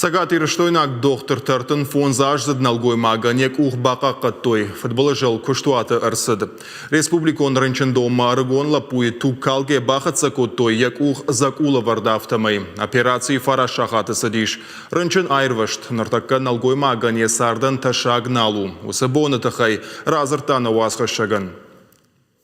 Сагат ирыштойнак доктор тартын фонзаж задналгой маганек ух бака каттой. Футболы жел куштуаты арсыды. Республикон рынчын дома арыгон лапуи туккалге бахатса коттой як ух закула вардафтамай. Операции фара шахаты садиш. Рынчын айрвашт. Нартакка налгой магане сардан ташаг налу. Усабоны тахай разыртана уасхашаган.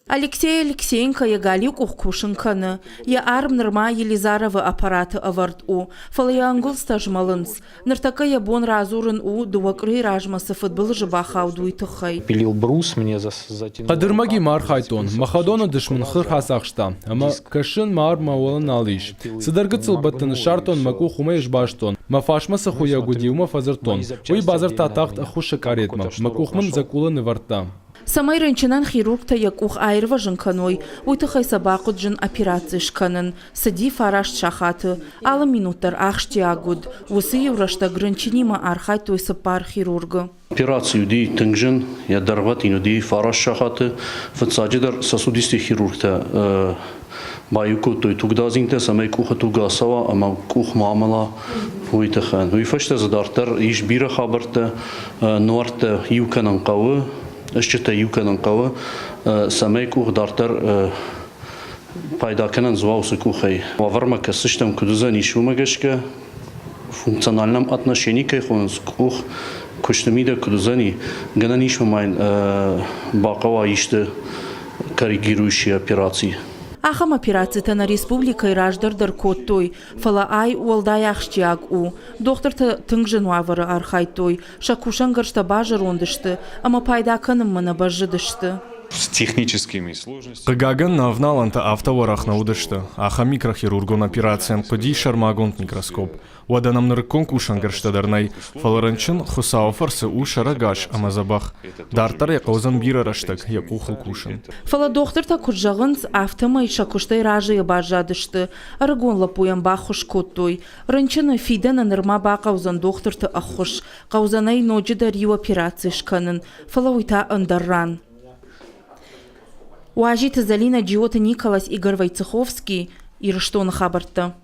Алексей Алексеенко ягали кухкушенканы. Я арм нырма Елизарова аппараты авард у. Фалаянгул стажмалынс. Ныртака ябон разурын у дуакры ражмасы футбол жыбаха удуйтыхай. Пилил брус мне затянул. Қадырмаги мар хайтон. Махадона дышмын хыр хасақшта. Ама кашын мар мауылын алиш. Сыдаргы цылбаттын шартон маку хумайш баштон. Мафашмасы хуя гудиума фазыртон. Уй базар татахт ахуша каретма. Макухмын закуланы варта. Самай рынчынан хирургта якух айрва жынканой. Уйтыхай сабақуд жын операции шканын. Сади фараш шахаты. Ала минуттар ахшти агуд. Усы еврашта грынчинима архай той сапар хирурга. Операцию ди тынгжын, я дарватину ди фараш шахаты. Фацаджидар сосудистый хирургта. Баюку той тугдазинте, самай куха тугасава, ама кух мамала уйтыхан. Уйфашта задартар иш бира хабарта, нуарта юканан кавы. اشتى يمكن قوة سماك وخدارتر пайда کنن زواوس کوخی وافرما کسیشتم کدوزانی شو مگشکه فونکسیونالنام отношений که خونس کوخ کشتمیده کدوزانی گنانیش ماین باقوا یشته کاریگیروشی операции. Ахам операцията на республика и раждърдър коттой. Фала ай уалдай ахштяг у. Докторта тънгжен уавара архай той. Шакушан гърща бажа рондышты, ама пайда къным мана бажыдышты. С техническими сложностями. Пагаган навналанта автоварах на удышты. Аха микрохирургон операциям поди шармагонт микроскоп. Уаданам ныркон кушан гырштадарнай. Фаларанчын хусауфарсы у шарагаш амазабах. Дартар яқаузан бира раштак, якухыл кушан. Фала докторта куржағынс автома и шакуштай ражы бажадышты. Арагон лапуян бахуш коттой. Ранчына фидена нырма бақаузан докторта ахуш. Қаузанай ноджидар ю операции шканын. Фала уйта андарран. Уажит Залина Джиота Николас Игорь Войцеховский и Рыштона Хабарта.